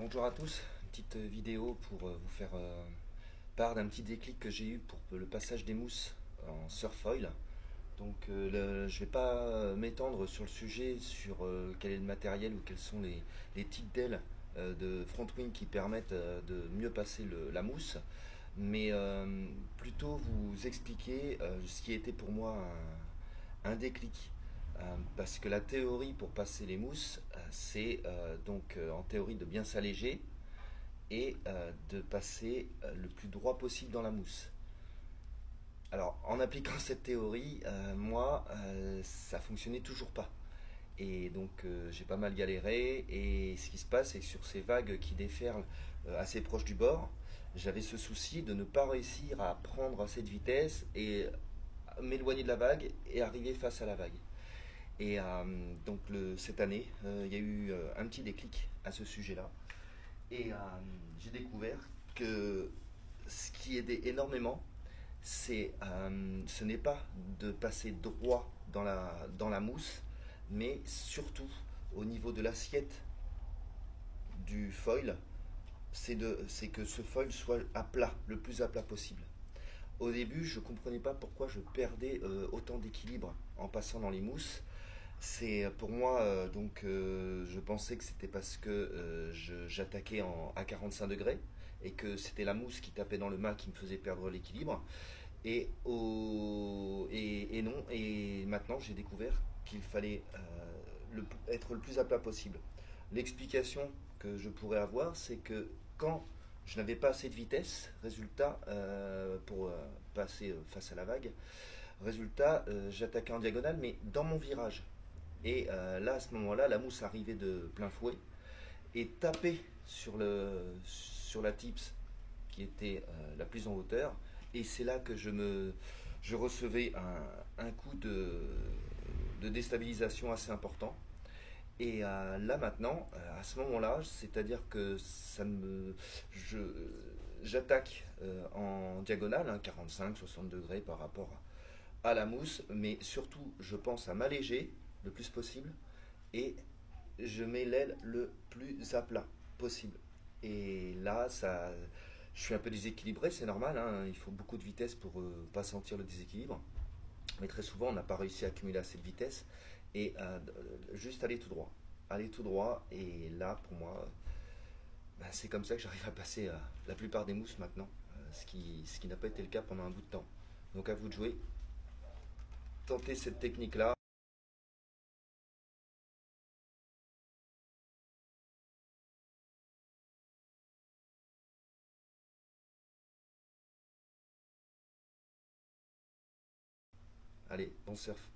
Bonjour à tous, petite vidéo pour vous faire part d'un petit déclic que j'ai eu pour le passage des mousses en surfoil. Donc je ne vais pas m'étendre sur le sujet, sur quel est le matériel ou quels sont les types d'ailes de front wing qui permettent de mieux passer la mousse, mais plutôt vous expliquer ce qui était pour moi un déclic. Parce que la théorie pour passer les mousses, c'est donc en théorie de bien s'alléger et de passer le plus droit possible dans la mousse. Alors en appliquant cette théorie, moi, ça fonctionnait toujours pas. Et donc j'ai pas mal galéré. Et ce qui se passe, c'est que sur ces vagues qui déferlent assez proches du bord, j'avais ce souci de ne pas réussir à prendre cette vitesse et m'éloigner de la vague et arriver face à la vague. Et donc cette année, il y a eu un petit déclic à ce sujet-là. Et j'ai découvert que ce qui aidait énormément, ce n'est pas de passer droit dans la mousse, mais surtout au niveau de l'assiette du foil, c'est que ce foil soit à plat, le plus à plat possible. Au début, je ne comprenais pas pourquoi je perdais autant d'équilibre en passant dans les mousses. C'est pour moi, je pensais que c'était parce que j'attaquais à 45 degrés et que c'était la mousse qui tapait dans le mât qui me faisait perdre l'équilibre. Et non, et maintenant j'ai découvert qu'il fallait être le plus à plat possible. L'explication que je pourrais avoir, c'est que quand je n'avais pas assez de vitesse, résultat, pour passer face à la vague, résultat, j'attaquais en diagonale, mais dans mon virage. Et là, à ce moment-là, la mousse arrivait de plein fouet et tapait sur la tips qui était la plus en hauteur. Et c'est là que je recevais un coup de déstabilisation assez important. Et là maintenant, à ce moment-là, c'est-à-dire que je, j'attaque en diagonale, hein, 45-60 degrés par rapport à la mousse, mais surtout, je pense à m'alléger le plus possible et je mets l'aile le plus à plat possible. Et là, je suis un peu déséquilibré, c'est normal, hein, il faut beaucoup de vitesse pour pas sentir le déséquilibre. Mais très souvent, on n'a pas réussi à accumuler assez de vitesse et juste aller tout droit. Aller tout droit, et là, pour moi, c'est comme ça que j'arrive à passer la plupart des mousses maintenant, ce qui n'a pas été le cas pendant un bout de temps. Donc à vous de jouer, tentez cette technique-là. Allez, bon surf.